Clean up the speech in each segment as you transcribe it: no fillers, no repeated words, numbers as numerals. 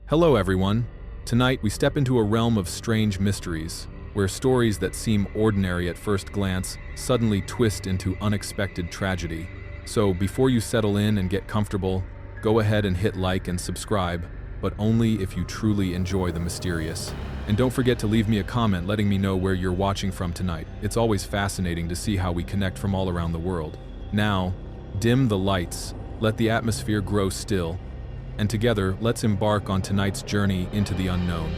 Hello everyone. Tonight we step into a realm of strange mysteries, where stories that seem ordinary at first glance suddenly twist into unexpected tragedy. So before you settle in and get comfortable, go ahead and hit like and subscribe, but only if you truly enjoy the mysterious. And don't forget to leave me a comment letting me know where you're watching from tonight. It's always fascinating to see how we connect from all around the world. Now, dim the lights, let the atmosphere grow still, and together, let's embark on tonight's journey into the unknown.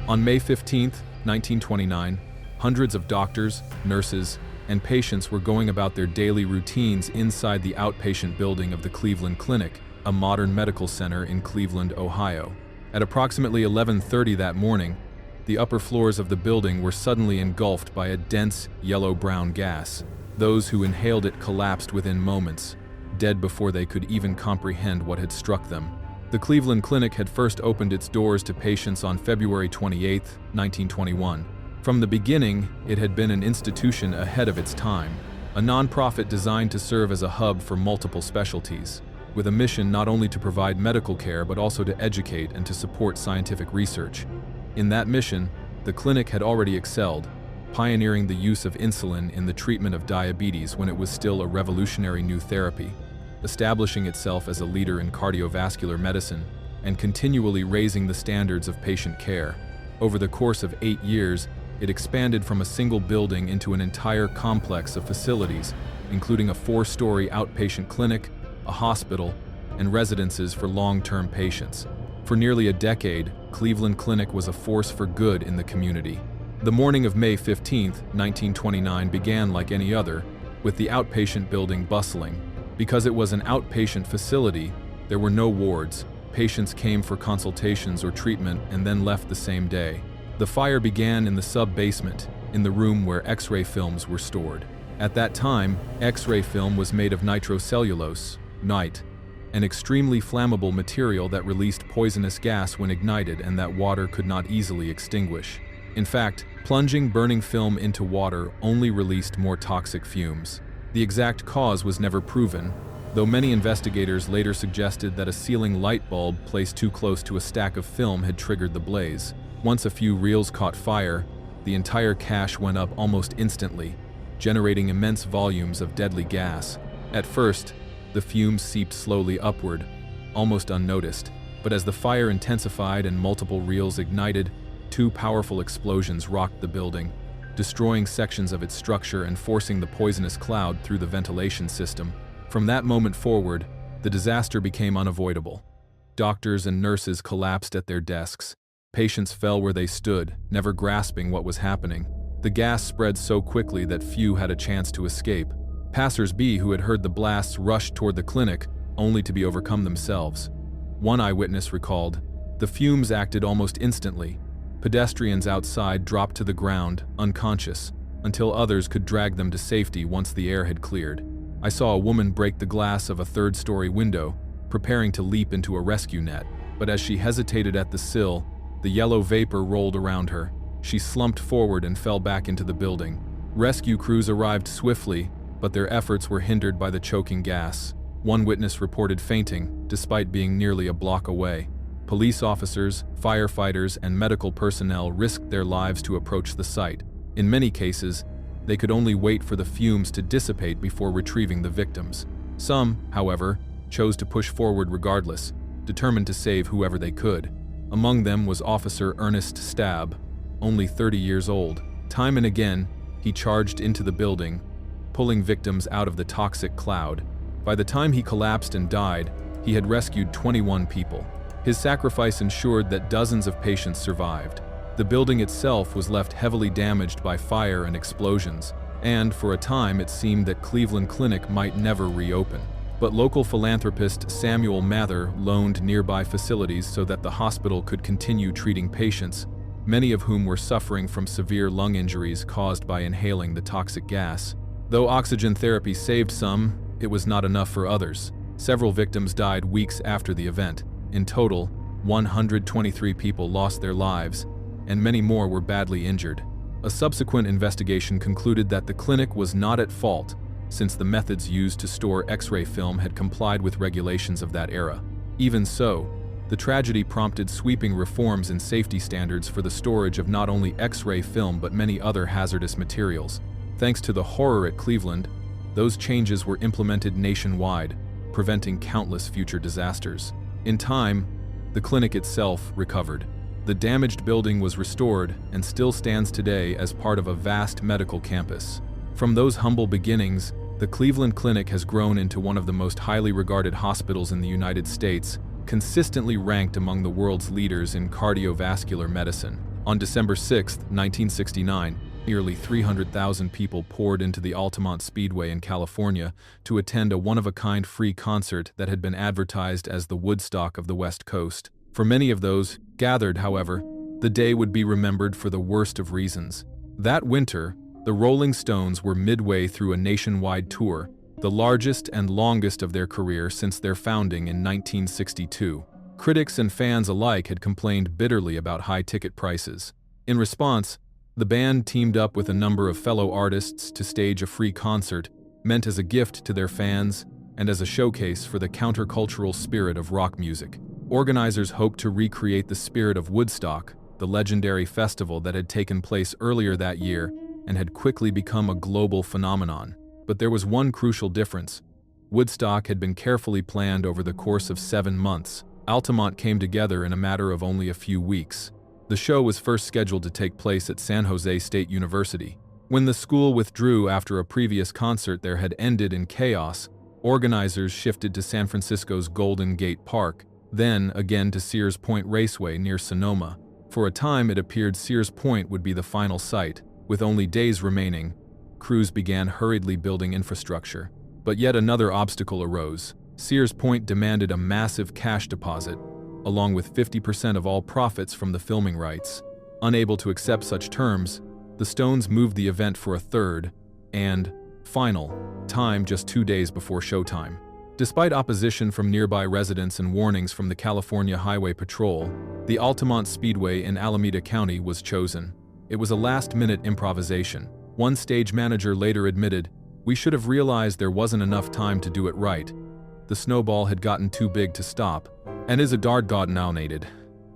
On May 15, 1929, hundreds of doctors, nurses, and patients were going about their daily routines inside the outpatient building of the Cleveland Clinic, a modern medical center in Cleveland, Ohio. At approximately 11:30 that morning, the upper floors of the building were suddenly engulfed by a dense, yellow-brown gas. Those who inhaled it collapsed within moments, dead before they could even comprehend what had struck them. The Cleveland Clinic had first opened its doors to patients on February 28, 1921. From the beginning, it had been an institution ahead of its time, a nonprofit designed to serve as a hub for multiple specialties, with a mission not only to provide medical care but also to educate and to support scientific research. In that mission, the clinic had already excelled, pioneering the use of insulin in the treatment of diabetes when it was still a revolutionary new therapy, establishing itself as a leader in cardiovascular medicine, and continually raising the standards of patient care. Over the course of 8 years, it expanded from a single building into an entire complex of facilities, including a 4-story outpatient clinic, a hospital, and residences for long-term patients. For nearly a decade, Cleveland Clinic was a force for good in the community. The morning of May 15, 1929 began like any other, with the outpatient building bustling. Because it was an outpatient facility, there were no wards. Patients came for consultations or treatment and then left the same day. The fire began in the sub-basement, in the room where X-ray films were stored. At that time, X-ray film was made of nitrocellulose, NITE, an extremely flammable material that released poisonous gas when ignited and that water could not easily extinguish. In fact, plunging burning film into water only released more toxic fumes. The exact cause was never proven, though many investigators later suggested that a ceiling light bulb placed too close to a stack of film had triggered the blaze. Once a few reels caught fire, the entire cache went up almost instantly, generating immense volumes of deadly gas. At first, the fumes seeped slowly upward, almost unnoticed, but as the fire intensified and multiple reels ignited, 2 powerful explosions rocked the building, destroying sections of its structure and forcing the poisonous cloud through the ventilation system. From that moment forward, the disaster became unavoidable. Doctors and nurses collapsed at their desks. Patients fell where they stood, never grasping what was happening. The gas spread so quickly that few had a chance to escape. Passers-by who had heard the blasts rushed toward the clinic, only to be overcome themselves. One eyewitness recalled, "The fumes acted almost instantly. Pedestrians outside dropped to the ground, unconscious, until others could drag them to safety once the air had cleared. I saw a woman break the glass of a 3rd-story window, preparing to leap into a rescue net. But as she hesitated at the sill, the yellow vapor rolled around her. She slumped forward and fell back into the building. Rescue crews arrived swiftly, but their efforts were hindered by the choking gas. One witness reported fainting, despite being nearly a block away. Police officers, firefighters, and medical personnel risked their lives to approach the site. In many cases, they could only wait for the fumes to dissipate before retrieving the victims. Some, however, chose to push forward regardless, determined to save whoever they could. Among them was Officer Ernest Stabb, only 30 years old. Time and again, he charged into the building, pulling victims out of the toxic cloud. By the time he collapsed and died, he had rescued 21 people. His sacrifice ensured that dozens of patients survived. The building itself was left heavily damaged by fire and explosions, and for a time it seemed that Cleveland Clinic might never reopen. But local philanthropist Samuel Mather loaned nearby facilities so that the hospital could continue treating patients, many of whom were suffering from severe lung injuries caused by inhaling the toxic gas. Though oxygen therapy saved some, it was not enough for others. Several victims died weeks after the event. In total, 123 people lost their lives, and many more were badly injured. A subsequent investigation concluded that the clinic was not at fault, since the methods used to store X-ray film had complied with regulations of that era. Even so, the tragedy prompted sweeping reforms in safety standards for the storage of not only X-ray film but many other hazardous materials. Thanks to the horror at Cleveland, those changes were implemented nationwide, preventing countless future disasters. In time, the clinic itself recovered. The damaged building was restored and still stands today as part of a vast medical campus. From those humble beginnings, the Cleveland Clinic has grown into one of the most highly regarded hospitals in the United States, consistently ranked among the world's leaders in cardiovascular medicine. On December 6, 1969, nearly 300,000 people poured into the Altamont Speedway in California to attend a one-of-a-kind free concert that had been advertised as the Woodstock of the West Coast. For many of those gathered, however, the day would be remembered for the worst of reasons. That winter, the Rolling Stones were midway through a nationwide tour, the largest and longest of their career since their founding in 1962. Critics and fans alike had complained bitterly about high ticket prices. In response, the band teamed up with a number of fellow artists to stage a free concert, meant as a gift to their fans and as a showcase for the countercultural spirit of rock music. Organizers hoped to recreate the spirit of Woodstock, the legendary festival that had taken place earlier that year and had quickly become a global phenomenon. But there was one crucial difference. Woodstock had been carefully planned over the course of 7 months. Altamont came together in a matter of only a few weeks. The show was first scheduled to take place at San Jose State University. When the school withdrew after a previous concert there had ended in chaos, organizers shifted to San Francisco's Golden Gate Park, then again to Sears Point Raceway near Sonoma. For a time it appeared Sears Point would be the final site. With only days remaining, crews began hurriedly building infrastructure. But yet another obstacle arose. Sears Point demanded a massive cash deposit, along with 50% of all profits from the filming rights. Unable to accept such terms, the Stones moved the event for a third and final time just 2 days before showtime. Despite opposition from nearby residents and warnings from the California Highway Patrol, the Altamont Speedway in Alameda County was chosen. It was a last-minute improvisation. One stage manager later admitted, "We should have realized there wasn't enough time to do it right. The snowball had gotten too big to stop, and is a dard gotten outnated."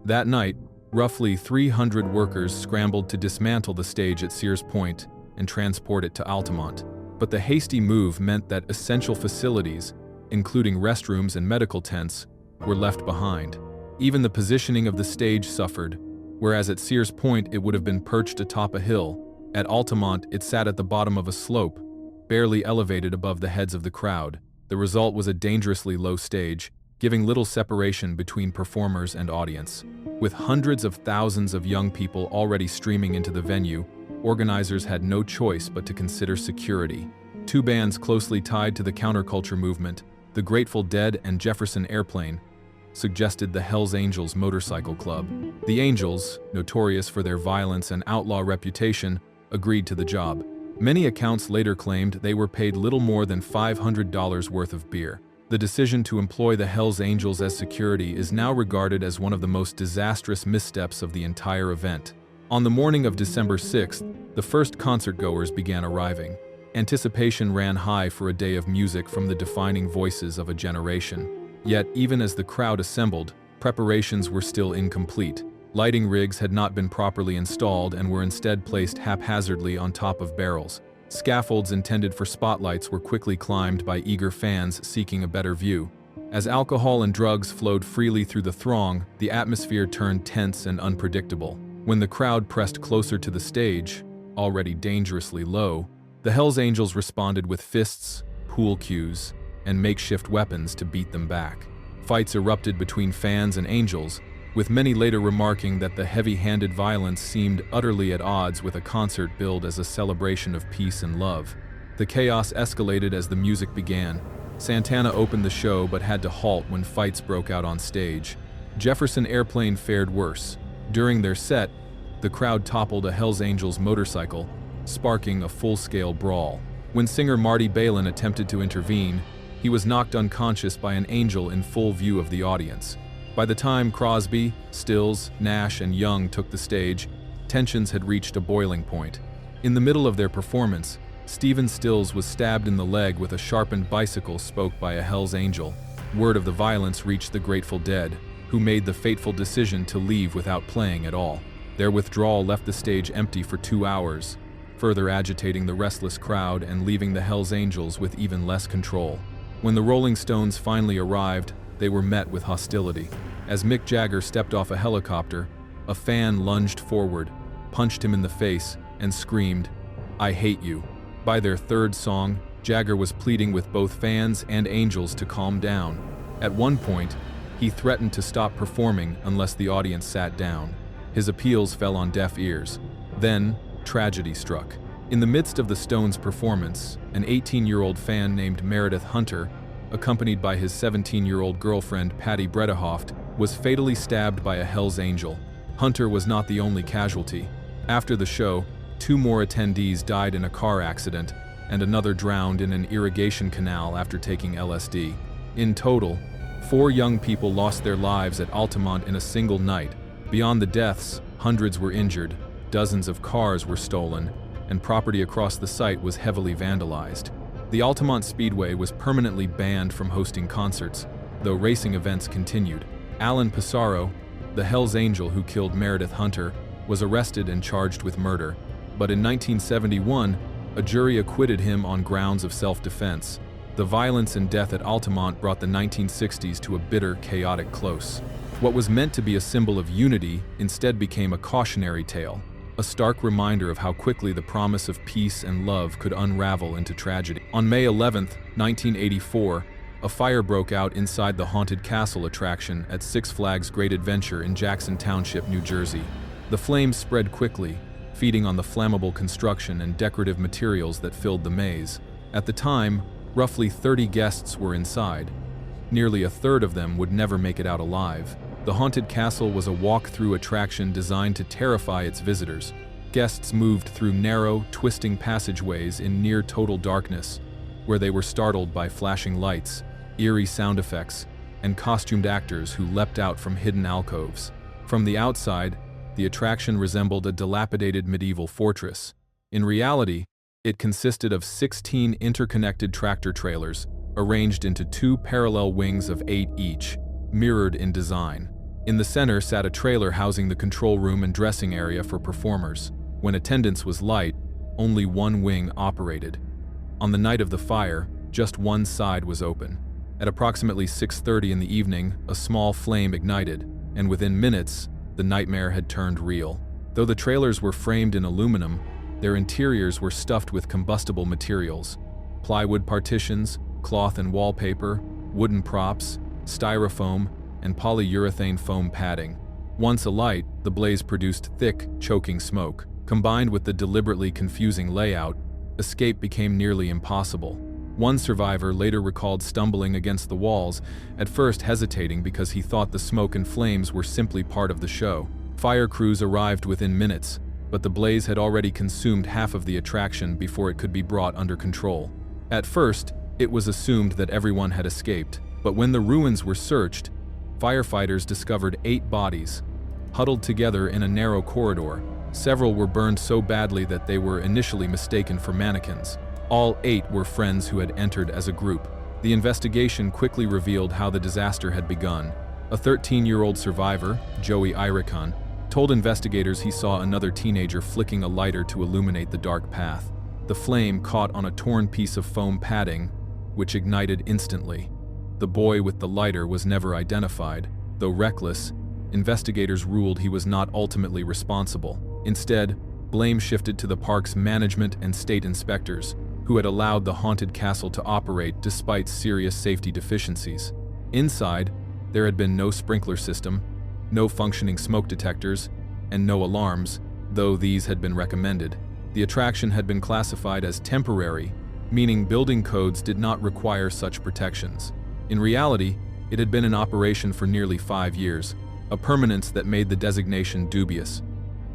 That night, roughly 300 workers scrambled to dismantle the stage at Sears Point and transport it to Altamont. But the hasty move meant that essential facilities, including restrooms and medical tents, were left behind. Even the positioning of the stage suffered. Whereas at Sears Point it would have been perched atop a hill, at Altamont it sat at the bottom of a slope, barely elevated above the heads of the crowd. The result was a dangerously low stage, giving little separation between performers and audience. With hundreds of thousands of young people already streaming into the venue, organizers had no choice but to consider security. Two bands closely tied to the counterculture movement, the Grateful Dead and Jefferson Airplane, suggested the Hells Angels Motorcycle Club. The Angels, notorious for their violence and outlaw reputation, agreed to the job. Many accounts later claimed they were paid little more than $500 worth of beer. The decision to employ the Hells Angels as security is now regarded as one of the most disastrous missteps of the entire event. On the morning of December 6th, the first concertgoers began arriving. Anticipation ran high for a day of music from the defining voices of a generation. Yet, even as the crowd assembled, preparations were still incomplete. Lighting rigs had not been properly installed and were instead placed haphazardly on top of barrels. Scaffolds intended for spotlights were quickly climbed by eager fans seeking a better view. As alcohol and drugs flowed freely through the throng, the atmosphere turned tense and unpredictable. When the crowd pressed closer to the stage, already dangerously low, the Hells Angels responded with fists, pool cues, and makeshift weapons to beat them back. Fights erupted between fans and angels, with many later remarking that the heavy-handed violence seemed utterly at odds with a concert billed as a celebration of peace and love. The chaos escalated as the music began. Santana opened the show but had to halt when fights broke out on stage. Jefferson Airplane fared worse. During their set, the crowd toppled a Hells Angels motorcycle, sparking a full-scale brawl. When singer Marty Balin attempted to intervene, he was knocked unconscious by an angel in full view of the audience. By the time Crosby, Stills, Nash, and Young took the stage, Tensions had reached a boiling point. In the middle of their performance, Stephen Stills was stabbed in the leg with a sharpened bicycle spoke by a Hell's Angel. Word of the violence reached the Grateful Dead, who made the fateful decision to leave without playing at all. Their withdrawal left the stage empty for 2 hours, further agitating the restless crowd and leaving the Hell's Angels with even less control. When the Rolling Stones finally arrived, they were met with hostility. As Mick Jagger stepped off a helicopter, a fan lunged forward, punched him in the face, and screamed, "I hate you." By their third song, Jagger was pleading with both fans and Angels to calm down. At one point, he threatened to stop performing unless the audience sat down. His appeals fell on deaf ears. Then, tragedy struck. In the midst of the Stones' performance, an 18-year-old fan named Meredith Hunter, accompanied by his 17-year-old girlfriend Patty Bredehoft, was fatally stabbed by a Hell's Angel. Hunter was not the only casualty. After the show, 2 more attendees died in a car accident, and another drowned in an irrigation canal after taking LSD. In total, 4 young people lost their lives at Altamont in a single night. Beyond the deaths, hundreds were injured, dozens of cars were stolen, and property across the site was heavily vandalized. The Altamont Speedway was permanently banned from hosting concerts, though racing events continued. Alan Pissarro, the Hell's Angel who killed Meredith Hunter, was arrested and charged with murder. But in 1971, a jury acquitted him on grounds of self-defense. The violence and death at Altamont brought the 1960s to a bitter, chaotic close. What was meant to be a symbol of unity instead became a cautionary tale, a stark reminder of how quickly the promise of peace and love could unravel into tragedy. On May 11, 1984, a fire broke out inside the Haunted Castle attraction at Six Flags Great Adventure in Jackson Township, New Jersey. The flames spread quickly, feeding on the flammable construction and decorative materials that filled the maze. At the time, roughly 30 guests were inside. Nearly a third of them would never make it out alive. The Haunted Castle was a walk-through attraction designed to terrify its visitors. Guests moved through narrow, twisting passageways in near-total darkness, where they were startled by flashing lights, eerie sound effects, and costumed actors who leapt out from hidden alcoves. From the outside, the attraction resembled a dilapidated medieval fortress. In reality, it consisted of 16 interconnected tractor-trailers, arranged into 2 parallel wings of 8 each, mirrored in design. In the center sat a trailer housing the control room and dressing area for performers. When attendance was light, only one wing operated. On the night of the fire, just one side was open. At approximately 6:30 in the evening, a small flame ignited, and within minutes, the nightmare had turned real. Though the trailers were framed in aluminum, their interiors were stuffed with combustible materials: plywood partitions, cloth and wallpaper, wooden props, styrofoam, and polyurethane foam padding. Once alight, the blaze produced thick, choking smoke. Combined with the deliberately confusing layout, escape became nearly impossible. One survivor later recalled stumbling against the walls, at first hesitating because he thought the smoke and flames were simply part of the show. Fire crews arrived within minutes, but the blaze had already consumed half of the attraction before it could be brought under control. At first, it was assumed that everyone had escaped, but when the ruins were searched, firefighters discovered 8 bodies, huddled together in a narrow corridor. Several were burned so badly that they were initially mistaken for mannequins. All 8 were friends who had entered as a group. The investigation quickly revealed how the disaster had begun. A 13-year-old survivor, Joey Iricon, told investigators he saw another teenager flicking a lighter to illuminate the dark path. The flame caught on a torn piece of foam padding, which ignited instantly. The boy with the lighter was never identified. Though reckless, investigators ruled he was not ultimately responsible. Instead, blame shifted to the park's management and state inspectors, who had allowed the Haunted Castle to operate despite serious safety deficiencies. Inside, there had been no sprinkler system, no functioning smoke detectors, and no alarms, though these had been recommended. The attraction had been classified as temporary, meaning building codes did not require such protections. In reality, it had been in operation for nearly 5 years, a permanence that made the designation dubious.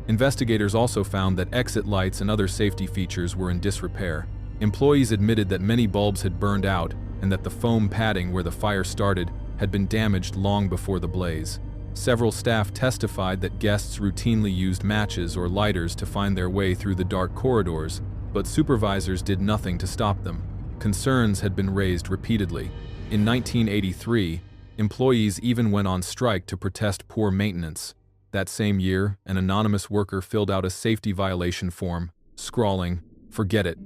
Investigators also found that exit lights and other safety features were in disrepair. Employees admitted that many bulbs had burned out and that the foam padding where the fire started had been damaged long before the blaze. Several staff testified that guests routinely used matches or lighters to find their way through the dark corridors, but supervisors did nothing to stop them. Concerns had been raised repeatedly. In 1983, employees even went on strike to protest poor maintenance. That same year, an anonymous worker filled out a safety violation form, scrawling, "Forget it.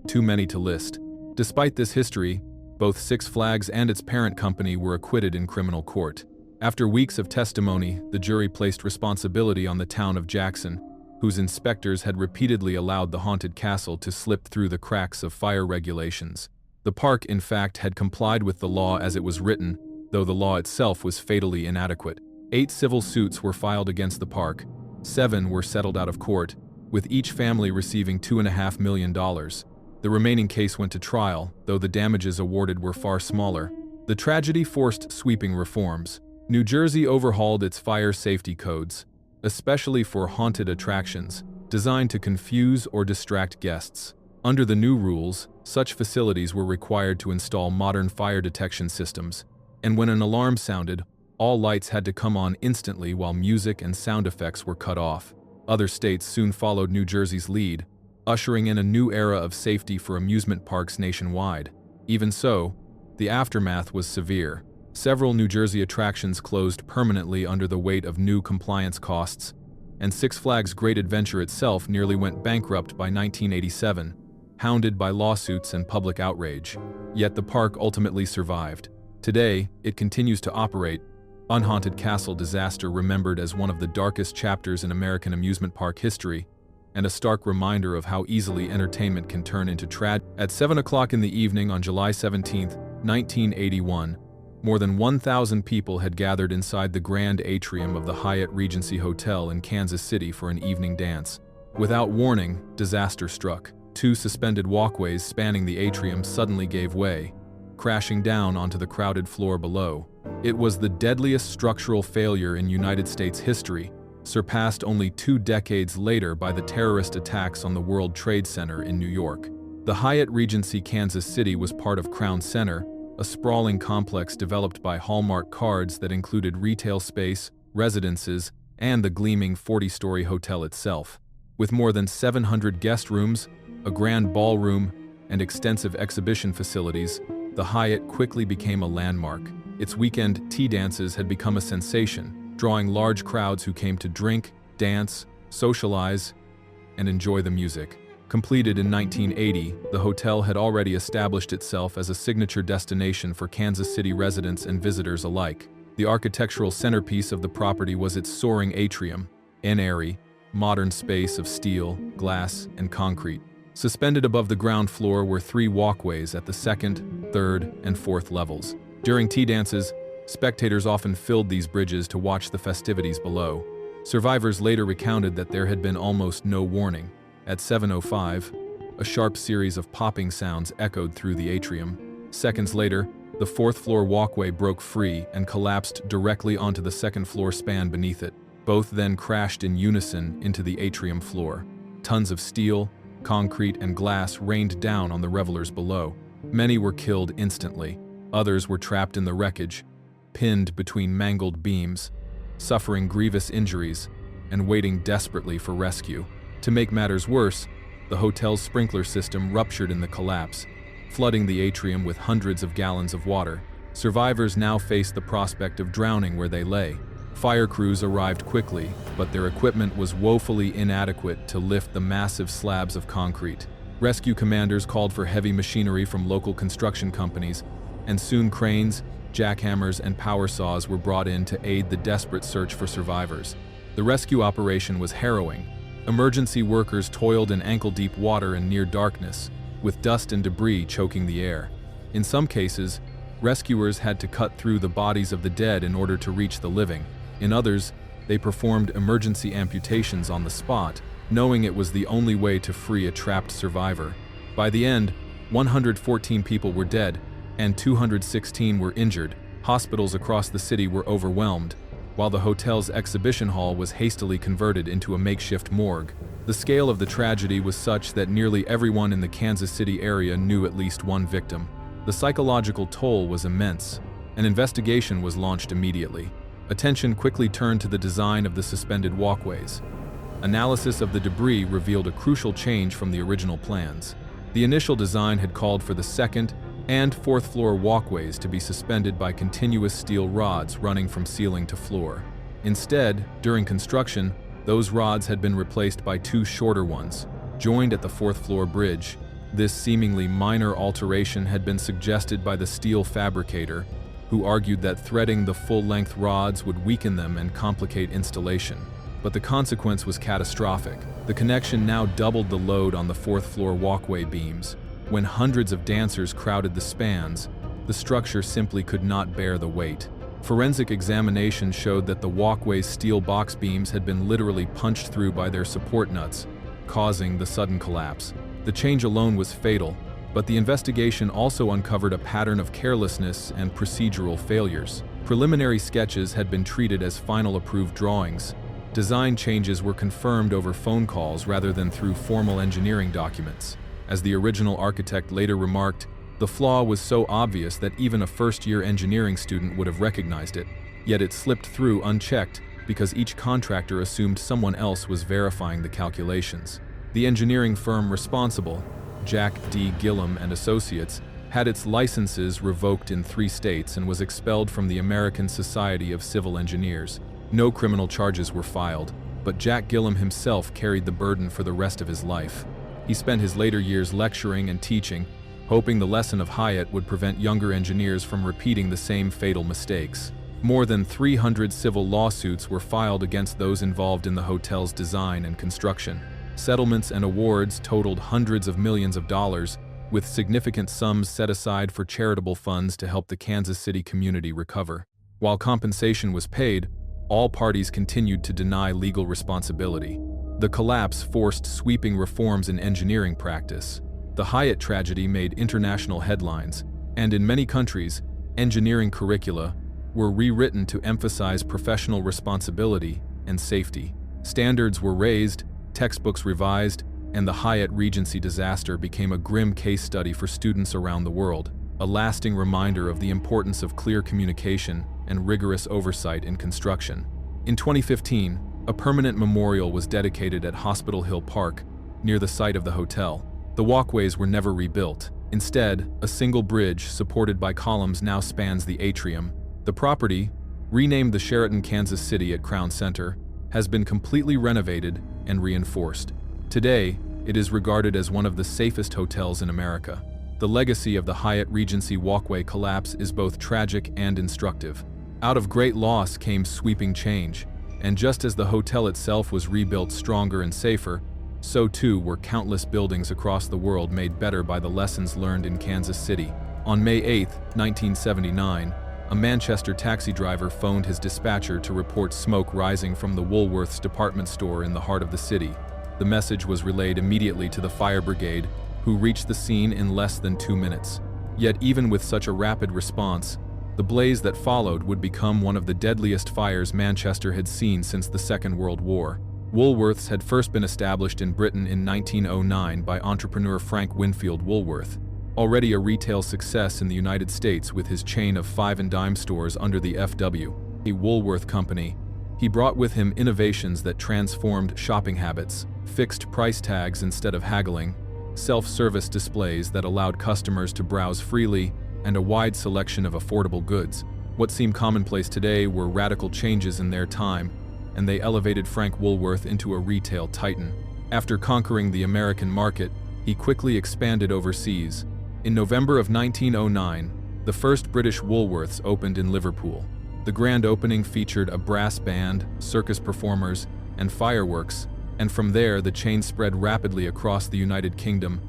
Too many to list." Despite this history, both Six Flags and its parent company were acquitted in criminal court. After weeks of testimony, the jury placed responsibility on the town of Jackson, whose inspectors had repeatedly allowed the haunted castle to slip through the cracks of fire regulations. The park, in fact, had complied with the law as it was written, though the law itself was fatally inadequate. 8 civil suits were filed against the park. 7 were settled out of court, with each family receiving $2.5 million. The remaining case went to trial, though the damages awarded were far smaller. The tragedy forced sweeping reforms. New Jersey overhauled its fire safety codes, especially for haunted attractions, designed to confuse or distract guests. Under the new rules, such facilities were required to install modern fire detection systems, and when an alarm sounded, all lights had to come on instantly while music and sound effects were cut off. Other states soon followed New Jersey's lead, ushering in a new era of safety for amusement parks nationwide. Even so, the aftermath was severe. Several New Jersey attractions closed permanently under the weight of new compliance costs, and Six Flags Great Adventure itself nearly went bankrupt by 1987, hounded by lawsuits and public outrage. Yet the park ultimately survived. Today, it continues to operate, Unhaunted Castle disaster remembered as one of the darkest chapters in American amusement park history, and a stark reminder of how easily entertainment can turn into tragedy. At 7 o'clock in the evening on July 17, 1981, more than 1,000 people had gathered inside the grand atrium of the Hyatt Regency Hotel in Kansas City for an evening dance. Without warning, disaster struck. 2 suspended walkways spanning the atrium suddenly gave way, crashing down onto the crowded floor below. It was the deadliest structural failure in United States history, surpassed only 2 decades later by the terrorist attacks on the World Trade Center in New York. The Hyatt Regency Kansas City was part of Crown Center, a sprawling complex developed by Hallmark Cards that included retail space, residences, and the gleaming 40-story hotel itself. With more than 700 guest rooms, a grand ballroom, and extensive exhibition facilities, the Hyatt quickly became a landmark. Its weekend tea dances had become a sensation, drawing large crowds who came to drink, dance, socialize, and enjoy the music. Completed in 1980, the hotel had already established itself as a signature destination for Kansas City residents and visitors alike. The architectural centerpiece of the property was its soaring atrium, an eerie, modern space of steel, glass, and concrete. Suspended above the ground floor were 3 walkways at the 2nd, 3rd, and 4th levels. During tea dances, spectators often filled these bridges to watch the festivities below. Survivors later recounted that there had been almost no warning. At 7:05, a sharp series of popping sounds echoed through the atrium. Seconds later, the 4th floor walkway broke free and collapsed directly onto the 2nd floor span beneath it. Both then crashed in unison into the atrium floor. Tons of steel, concrete, and glass rained down on the revelers below. Many were killed instantly. Others were trapped in the wreckage, pinned between mangled beams, suffering grievous injuries, and waiting desperately for rescue. To make matters worse, the hotel's sprinkler system ruptured in the collapse, flooding the atrium with hundreds of gallons of water. Survivors now faced the prospect of drowning where they lay. Fire crews arrived quickly, but their equipment was woefully inadequate to lift the massive slabs of concrete. Rescue commanders called for heavy machinery from local construction companies, and soon cranes, jackhammers, and power saws were brought in to aid the desperate search for survivors. The rescue operation was harrowing. Emergency workers toiled in ankle-deep water and near darkness, with dust and debris choking the air. In some cases, rescuers had to cut through the bodies of the dead in order to reach the living. In others, they performed emergency amputations on the spot, knowing it was the only way to free a trapped survivor. By the end, 114 people were dead, and 216 were injured. Hospitals across the city were overwhelmed, while the hotel's exhibition hall was hastily converted into a makeshift morgue. The scale of the tragedy was such that nearly everyone in the Kansas City area knew at least one victim. The psychological toll was immense. An investigation was launched immediately. Attention quickly turned to the design of the suspended walkways. Analysis of the debris revealed a crucial change from the original plans. The initial design had called for the second and fourth floor walkways to be suspended by continuous steel rods running from ceiling to floor. Instead, during construction, those rods had been replaced by two shorter ones, joined at the fourth floor bridge. This seemingly minor alteration had been suggested by the steel fabricator, who argued that threading the full-length rods would weaken them and complicate installation. But the consequence was catastrophic. The connection now doubled the load on the fourth floor walkway beams. When hundreds of dancers crowded the spans, the structure simply could not bear the weight. Forensic examination showed that the walkway's steel box beams had been literally punched through by their support nuts, causing the sudden collapse. The change alone was fatal, but the investigation also uncovered a pattern of carelessness and procedural failures. Preliminary sketches had been treated as final approved drawings. Design changes were confirmed over phone calls rather than through formal engineering documents. As the original architect later remarked, the flaw was so obvious that even a first-year engineering student would have recognized it, yet it slipped through unchecked because each contractor assumed someone else was verifying the calculations. The engineering firm responsible, Jack D. Gillum and Associates, had its licenses revoked in 3 states and was expelled from the American Society of Civil Engineers. No criminal charges were filed, but Jack Gillum himself carried the burden for the rest of his life. He spent his later years lecturing and teaching, hoping the lesson of Hyatt would prevent younger engineers from repeating the same fatal mistakes. More than 300 civil lawsuits were filed against those involved in the hotel's design and construction. Settlements and awards totaled hundreds of millions of dollars, with significant sums set aside for charitable funds to help the Kansas City community recover. While compensation was paid, all parties continued to deny legal responsibility. The collapse forced sweeping reforms in engineering practice. The Hyatt tragedy made international headlines, and in many countries, engineering curricula were rewritten to emphasize professional responsibility and safety. Standards were raised, textbooks revised, and the Hyatt Regency disaster became a grim case study for students around the world, a lasting reminder of the importance of clear communication and rigorous oversight in construction. In 2015, a permanent memorial was dedicated at Hospital Hill Park, near the site of the hotel. The walkways were never rebuilt. Instead, a single bridge supported by columns now spans the atrium. The property, renamed the Sheraton Kansas City at Crown Center, has been completely renovated and reinforced. Today, it is regarded as one of the safest hotels in America. The legacy of the Hyatt Regency walkway collapse is both tragic and instructive. Out of great loss came sweeping change, and just as the hotel itself was rebuilt stronger and safer, so too were countless buildings across the world made better by the lessons learned in Kansas City. On May 8, 1979, a Manchester taxi driver phoned his dispatcher to report smoke rising from the Woolworths department store in the heart of the city. The message was relayed immediately to the fire brigade, who reached the scene in less than 2 minutes. Yet even with such a rapid response, the blaze that followed would become one of the deadliest fires Manchester had seen since the Second World War. Woolworths had first been established in Britain in 1909 by entrepreneur Frank Winfield Woolworth. Already a retail success in the United States with his chain of 5 and dime stores under the F.W. Woolworth Company, he brought with him innovations that transformed shopping habits, fixed price tags instead of haggling, self-service displays that allowed customers to browse freely, and a wide selection of affordable goods. What seem commonplace today were radical changes in their time, and they elevated Frank Woolworth into a retail titan. After conquering the American market, he quickly expanded overseas. In November of 1909, the first British Woolworths opened in Liverpool. The grand opening featured a brass band, circus performers, and fireworks, and from there the chain spread rapidly across the United Kingdom,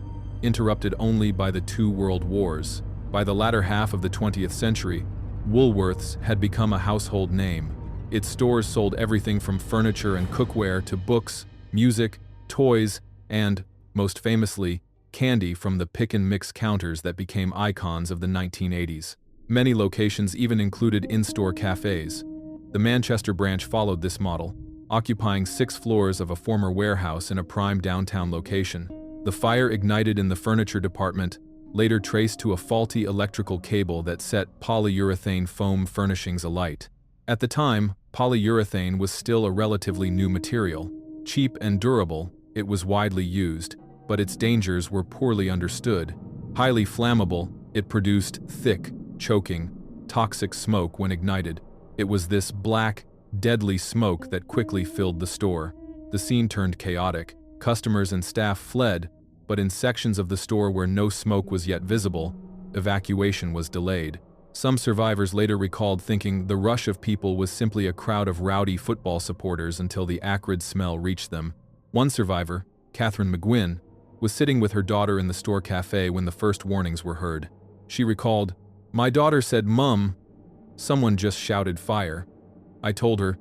interrupted only by the 2 world wars. By the latter half of the 20th century, Woolworths had become a household name. Its stores sold everything from furniture and cookware to books, music, toys, and, most famously, candy from the pick-and-mix counters that became icons of the 1980s. Many locations even included in-store cafes. The Manchester branch followed this model, occupying 6 floors of a former warehouse in a prime downtown location. The fire ignited in the furniture department, later traced to a faulty electrical cable that set polyurethane foam furnishings alight. At the time, polyurethane was still a relatively new material. Cheap and durable, it was widely used, but its dangers were poorly understood. Highly flammable, it produced thick, choking, toxic smoke when ignited. It was this black, deadly smoke that quickly filled the store. The scene turned chaotic. Customers and staff fled, but in sections of the store where no smoke was yet visible, evacuation was delayed. Some survivors later recalled thinking the rush of people was simply a crowd of rowdy football supporters until the acrid smell reached them. One survivor, Catherine McGuinn, was sitting with her daughter in the store cafe when the first warnings were heard. She recalled, "My daughter said, 'Mum, someone just shouted fire.' I told her,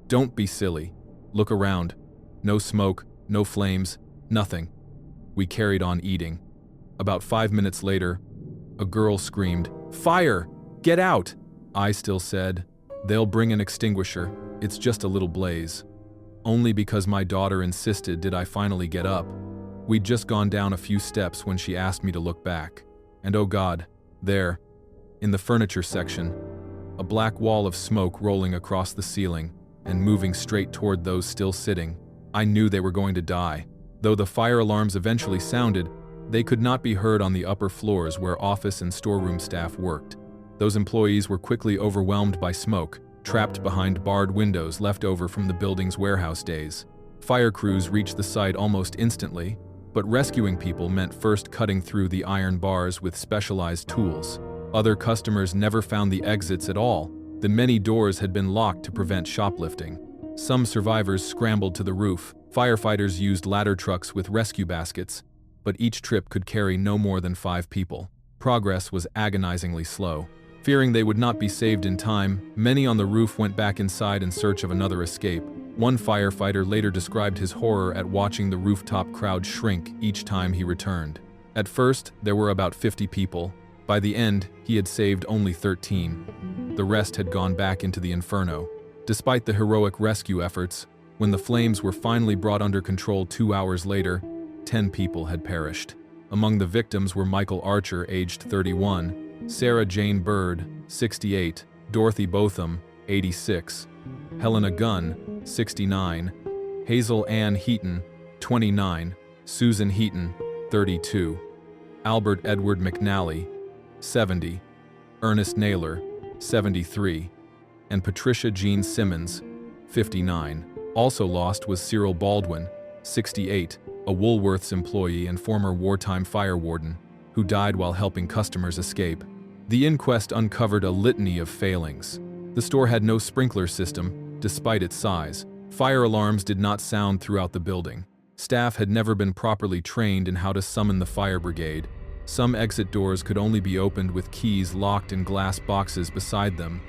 'Don't be silly. Look around. No smoke, no flames, nothing.' We carried on eating. About 5 minutes later, a girl screamed, 'Fire! Get out!' I still said, 'They'll bring an extinguisher. It's just a little blaze.' Only because my daughter insisted did I finally get up. We'd just gone down a few steps when she asked me to look back. And oh God, there, in the furniture section, a black wall of smoke rolling across the ceiling and moving straight toward those still sitting. I knew they were going to die. Though the fire alarms eventually sounded, they could not be heard on the upper floors where office and storeroom staff worked. Those employees were quickly overwhelmed by smoke, trapped behind barred windows left over from the building's warehouse days. Fire crews reached the site almost instantly, but rescuing people meant first cutting through the iron bars with specialized tools. Other customers never found the exits at all. The many doors had been locked to prevent shoplifting. Some survivors scrambled to the roof. Firefighters used ladder trucks with rescue baskets, but each trip could carry no more than 5 people. Progress was agonizingly slow. Fearing they would not be saved in time, many on the roof went back inside in search of another escape. One firefighter later described his horror at watching the rooftop crowd shrink each time he returned. At first, there were about 50 people. By the end, he had saved only 13. The rest had gone back into the inferno. Despite the heroic rescue efforts, when the flames were finally brought under control 2 hours later, 10 people had perished. Among the victims were Michael Archer, aged 31, Sarah Jane Bird, 68, Dorothy Botham, 86, Helena Gunn, 69, Hazel Ann Heaton, 29, Susan Heaton, 32, Albert Edward McNally, 70, Ernest Naylor, 73, and Patricia Jean Simmons, 59. Also lost was Cyril Baldwin, 68, a Woolworths employee and former wartime fire warden, who died while helping customers escape. The inquest uncovered a litany of failings. The store had no sprinkler system, despite its size. Fire alarms did not sound throughout the building. Staff had never been properly trained in how to summon the fire brigade. Some exit doors could only be opened with keys locked in glass boxes beside them,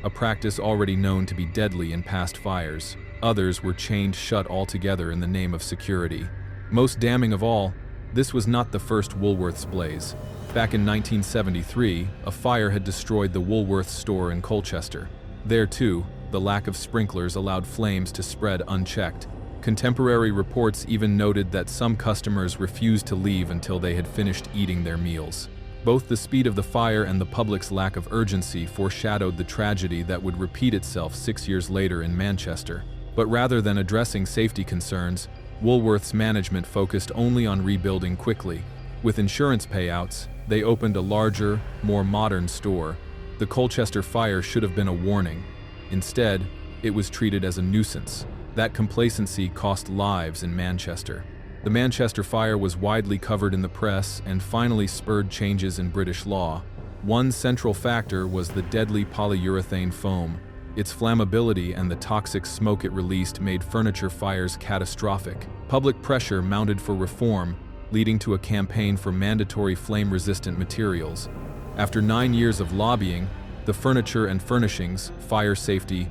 a practice already known to be deadly in past fires. Others were chained shut altogether in the name of security. Most damning of all, this was not the first Woolworths blaze. Back in 1973, a fire had destroyed the Woolworths store in Colchester. There too, the lack of sprinklers allowed flames to spread unchecked. Contemporary reports even noted that some customers refused to leave until they had finished eating their meals. Both the speed of the fire and the public's lack of urgency foreshadowed the tragedy that would repeat itself 6 years later in Manchester. But rather than addressing safety concerns, Woolworths management focused only on rebuilding quickly. With insurance payouts, they opened a larger, more modern store. The Colchester fire should have been a warning. Instead, it was treated as a nuisance. That complacency cost lives in Manchester. The Manchester fire was widely covered in the press and finally spurred changes in British law. One central factor was the deadly polyurethane foam. Its flammability and the toxic smoke it released made furniture fires catastrophic. Public pressure mounted for reform, leading to a campaign for mandatory flame-resistant materials. After 9 years of lobbying, the Furniture and Furnishings Fire Safety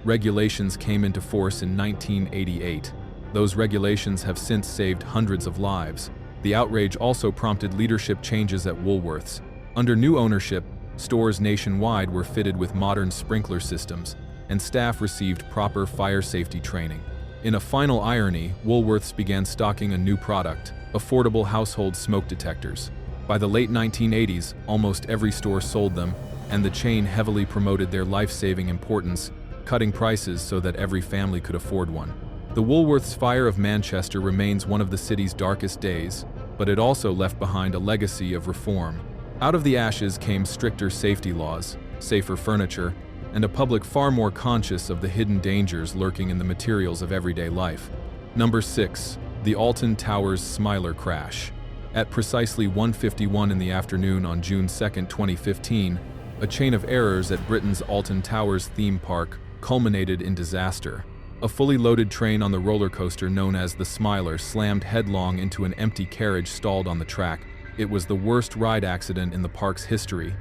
regulations came into force in 1988. Those regulations have since saved hundreds of lives. The outrage also prompted leadership changes at Woolworths. Under new ownership, stores nationwide were fitted with modern sprinkler systems, and staff received proper fire safety training. In a final irony, Woolworths began stocking a new product: affordable household smoke detectors. By the late 1980s, almost every store sold them, and the chain heavily promoted their life-saving importance cutting prices so that every family could afford one. The Woolworths fire of Manchester remains one of the city's darkest days, but it also left behind a legacy of reform. Out of the ashes came stricter safety laws, safer furniture, and a public far more conscious of the hidden dangers lurking in the materials of everyday life. Number 6. The Alton Towers Smiler Crash. At precisely 1:51 in the afternoon on June 2, 2015, a chain of errors at Britain's Alton Towers theme park culminated in disaster. A fully loaded train on the roller coaster known as the Smiler slammed headlong into an empty carriage stalled on the track. It was the worst ride accident in the park's history,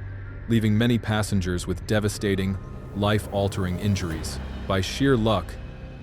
leaving many passengers with devastating, life-altering injuries. By sheer luck,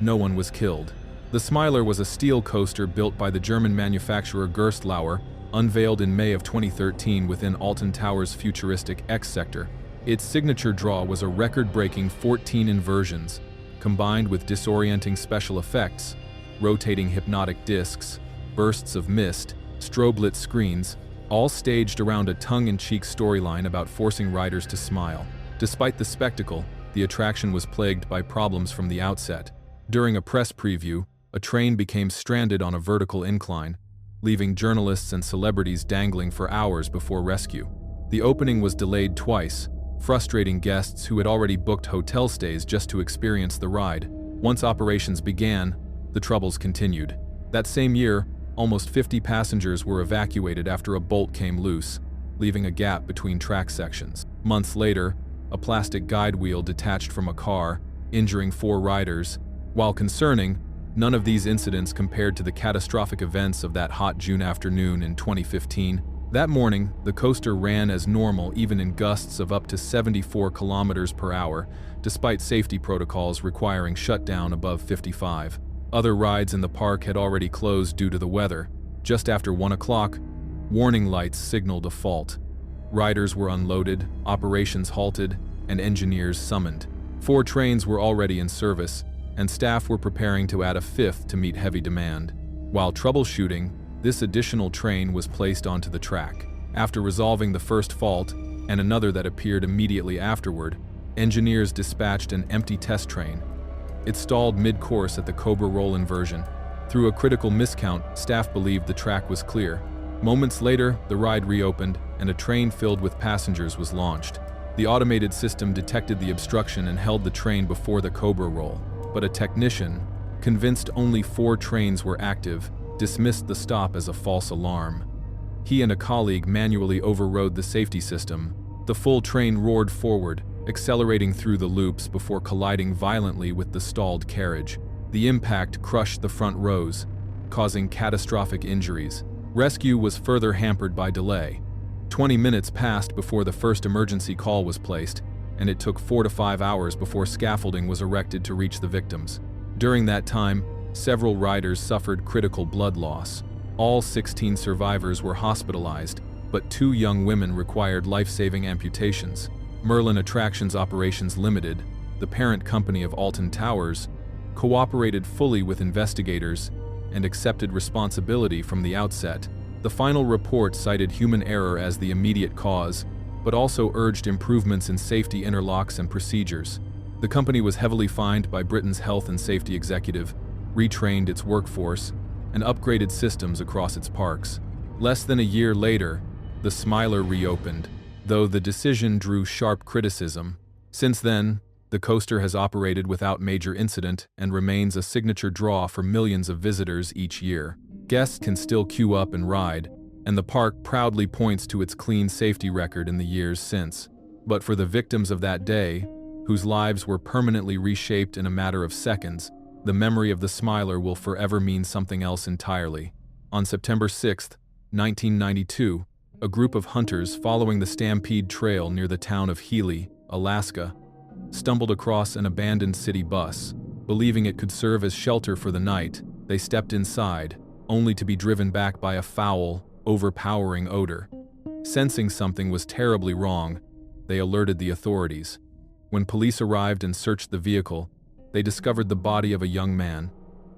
no one was killed. The Smiler was a steel coaster built by the German manufacturer Gerstlauer, unveiled in May of 2013 within Alton Towers' futuristic X sector. Its signature draw was a record-breaking 14 inversions, combined with disorienting special effects, rotating hypnotic discs, bursts of mist, strobe-lit screens, all staged around a tongue-in-cheek storyline about forcing riders to smile. Despite the spectacle, the attraction was plagued by problems from the outset. During a press preview, a train became stranded on a vertical incline, leaving journalists and celebrities dangling for hours before rescue. The opening was delayed twice, frustrating guests who had already booked hotel stays just to experience the ride. Once operations began, the troubles continued. That same year, almost 50 passengers were evacuated after a bolt came loose, leaving a gap between track sections. Months later, a plastic guide wheel detached from a car, injuring 4 riders. While concerning, none of these incidents compared to the catastrophic events of that hot June afternoon in 2015. That morning, the coaster ran as normal even in gusts of up to 74 kilometers per hour, despite safety protocols requiring shutdown above 55. Other rides in the park had already closed due to the weather. Just after 1 o'clock, warning lights signaled a fault. Riders were unloaded, operations halted, and engineers summoned. 4 trains were already in service, and staff were preparing to add a 5th to meet heavy demand. While troubleshooting, this additional train was placed onto the track. After resolving the first fault, and another that appeared immediately afterward, engineers dispatched an empty test train. It stalled mid-course at the Cobra Roll inversion. Through a critical miscount, staff believed the track was clear. Moments later, the ride reopened, and a train filled with passengers was launched. The automated system detected the obstruction and held the train before the Cobra Roll. But a technician, convinced only 4 trains were active, dismissed the stop as a false alarm. He and a colleague manually overrode the safety system. The full train roared forward, accelerating through the loops before colliding violently with the stalled carriage. The impact crushed the front rows, causing catastrophic injuries. Rescue was further hampered by delay. 20 minutes passed before the first emergency call was placed, and it took 4 to 5 hours before scaffolding was erected to reach the victims. During that time, several riders suffered critical blood loss. All 16 survivors were hospitalized, but 2 young women required life-saving amputations. Merlin Attractions Operations Limited, the parent company of Alton Towers, cooperated fully with investigators and accepted responsibility from the outset. The final report cited human error as the immediate cause, but also urged improvements in safety interlocks and procedures. The company was heavily fined by Britain's health and safety executive, retrained its workforce, and upgraded systems across its parks. Less than a year later, the Smiler reopened, though the decision drew sharp criticism. Since then, the coaster has operated without major incident and remains a signature draw for millions of visitors each year. Guests can still queue up and ride, and the park proudly points to its clean safety record in the years since. But for the victims of that day, whose lives were permanently reshaped in a matter of seconds, the memory of the Smiler will forever mean something else entirely. On September 6, 1992, a group of hunters following the Stampede Trail near the town of Healy, Alaska, stumbled across an abandoned city bus. Believing it could serve as shelter for the night, they stepped inside, only to be driven back by a foul, overpowering odor. Sensing something was terribly wrong, they alerted the authorities. When police arrived and searched the vehicle, they discovered the body of a young man,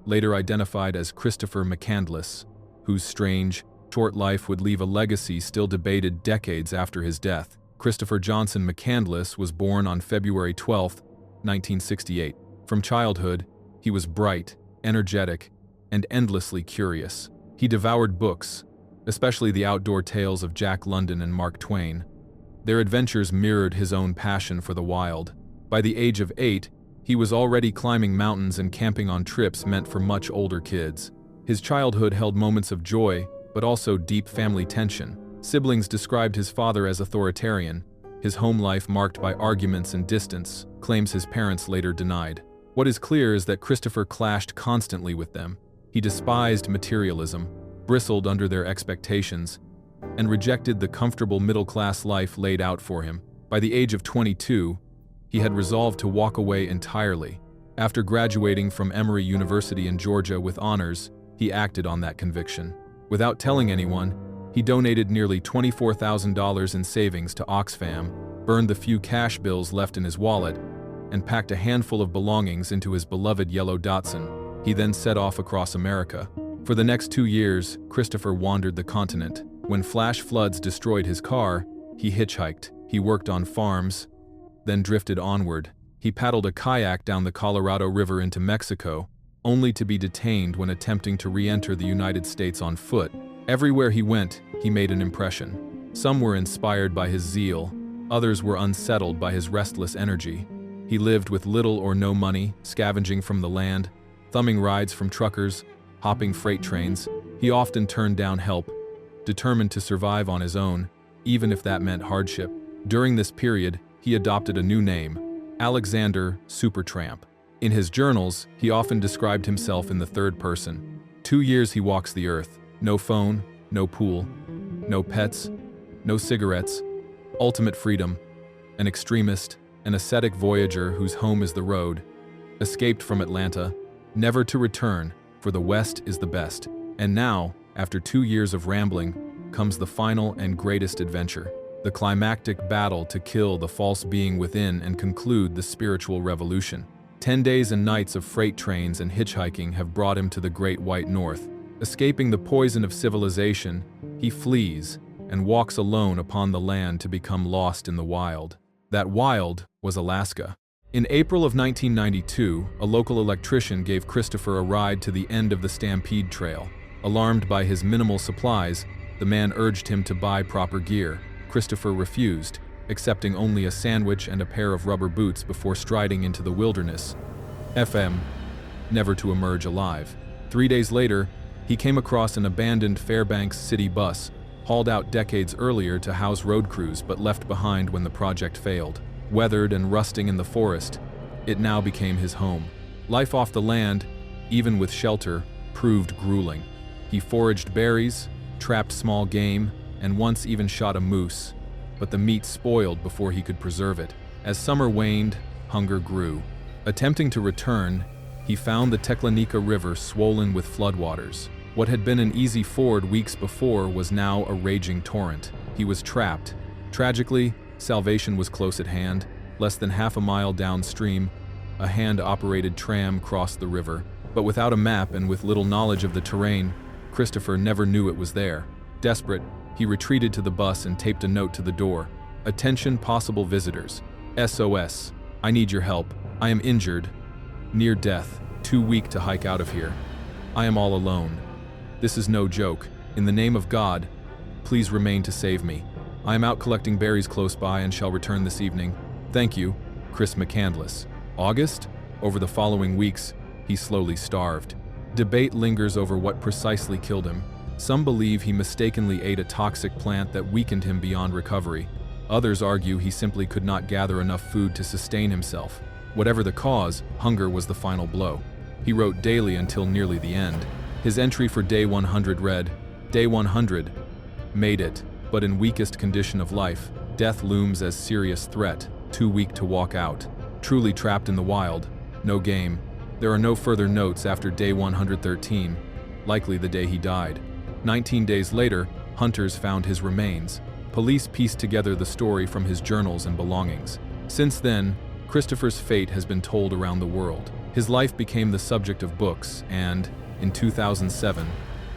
later identified as Christopher McCandless, whose strange, short life would leave a legacy still debated decades after his death. Christopher Johnson McCandless was born on February 12, 1968. From childhood, he was bright, energetic, and endlessly curious. He devoured books, especially the outdoor tales of Jack London and Mark Twain. Their adventures mirrored his own passion for the wild. By the age of 8, he was already climbing mountains and camping on trips meant for much older kids. His childhood held moments of joy, but also deep family tension. Siblings described his father as authoritarian, his home life marked by arguments and distance, claims his parents later denied. What is clear is that Christopher clashed constantly with them. He despised materialism, bristled under their expectations, and rejected the comfortable middle-class life laid out for him. By the age of 22, he had resolved to walk away entirely. After graduating from Emory University in Georgia with honors, he acted on that conviction. Without telling anyone, he donated nearly $24,000 in savings to Oxfam, burned the few cash bills left in his wallet, and packed a handful of belongings into his beloved yellow Datsun. He then set off across America. For the next 2 years, Christopher wandered the continent. When flash floods destroyed his car, he hitchhiked. He worked on farms, then drifted onward. He paddled a kayak down the Colorado River into Mexico, only to be detained when attempting to re-enter the United States on foot. Everywhere he went, he made an impression. Some were inspired by his zeal, others were unsettled by his restless energy. He lived with little or no money, scavenging from the land, thumbing rides from truckers, hopping freight trains. He often turned down help, determined to survive on his own, even if that meant hardship. During this period, he adopted a new name, Alexander Supertramp. In his journals, he often described himself in the third person. 2 years he walks the earth. No phone, no pool, no pets, no cigarettes, ultimate freedom, an extremist, an ascetic voyager whose home is the road, escaped from Atlanta, never to return, for the West is the best. And now, after 2 years of rambling, comes the final and greatest adventure, the climactic battle to kill the false being within and conclude the spiritual revolution. 10 days and nights of freight trains and hitchhiking have brought him to the Great White North. Escaping the poison of civilization, he flees and walks alone upon the land to become lost in the wild. That wild was Alaska. In April of 1992, a local electrician gave Christopher a ride to the end of the Stampede Trail. Alarmed by his minimal supplies, the man urged him to buy proper gear. Christopher refused, accepting only a sandwich and a pair of rubber boots before striding into the wilderness. FM, never to emerge alive. 3 days later, he came across an abandoned Fairbanks city bus, hauled out decades earlier to house road crews but left behind when the project failed. Weathered and rusting in the forest, it now became his home. Life off the land, even with shelter, proved grueling. He foraged berries, trapped small game, and once even shot a moose, but the meat spoiled before he could preserve it. As summer waned, hunger grew. Attempting to return, he found the Teclanica River swollen with floodwaters. What had been an easy ford weeks before was now a raging torrent. He was trapped. Tragically, salvation was close at hand. Less than half a mile downstream, a hand-operated tram crossed the river. But without a map and with little knowledge of the terrain, Christopher never knew it was there. Desperate, he retreated to the bus and taped a note to the door. "Attention possible visitors. SOS. I need your help. I am injured. Near death. Too weak to hike out of here. I am all alone. This is no joke. In the name of God, please remain to save me. I am out collecting berries close by and shall return this evening. Thank you, Chris McCandless." August? Over the following weeks, he slowly starved. Debate lingers over what precisely killed him. Some believe he mistakenly ate a toxic plant that weakened him beyond recovery. Others argue he simply could not gather enough food to sustain himself. Whatever the cause, hunger was the final blow. He wrote daily until nearly the end. His entry for day 100 read, "Day 100. Made it, but in weakest condition of life. Death looms as serious threat, too weak to walk out. Truly trapped in the wild. No game." There are no further notes after day 113, likely the day he died. 19 days later, hunters found his remains. Police pieced together the story from his journals and belongings. Since then, Christopher's fate has been told around the world. His life became the subject of books and, in 2007,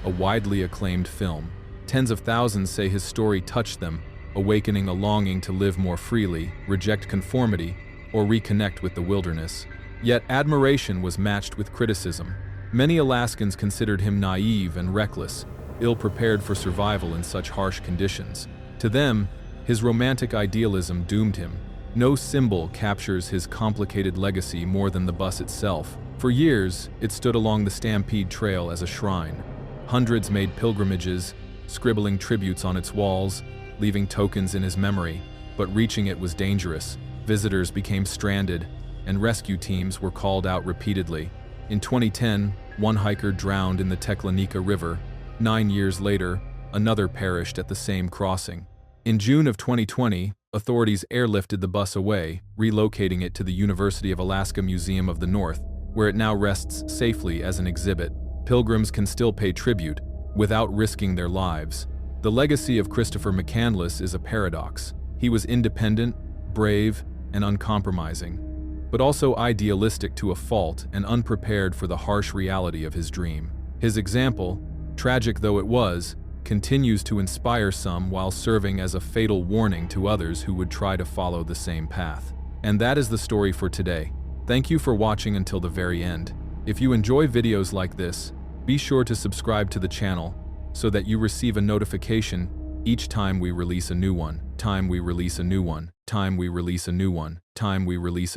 a widely acclaimed film. Tens of thousands say his story touched them, awakening a longing to live more freely, reject conformity, or reconnect with the wilderness. Yet admiration was matched with criticism. Many Alaskans considered him naive and reckless, ill-prepared for survival in such harsh conditions. To them, his romantic idealism doomed him. No symbol captures his complicated legacy more than the bus itself. For years, it stood along the Stampede Trail as a shrine. Hundreds made pilgrimages, scribbling tributes on its walls, leaving tokens in his memory. But reaching it was dangerous. Visitors became stranded, and rescue teams were called out repeatedly. In 2010, one hiker drowned in the Teklanika River. 9 years later, another perished at the same crossing. In June of 2020, authorities airlifted the bus away, relocating it to the University of Alaska Museum of the North, where it now rests safely as an exhibit. Pilgrims can still pay tribute, without risking their lives. The legacy of Christopher McCandless is a paradox. He was independent, brave, and uncompromising, but also idealistic to a fault and unprepared for the harsh reality of his dream. His example, tragic though it was, continues to inspire some while serving as a fatal warning to others who would try to follow the same path. And that is the story for today. Thank you for watching until the very end. If you enjoy videos like this, be sure to subscribe to the channel so that you receive a notification each time we release a new one. Time we release a new one. Time we release a new one. Time we release a new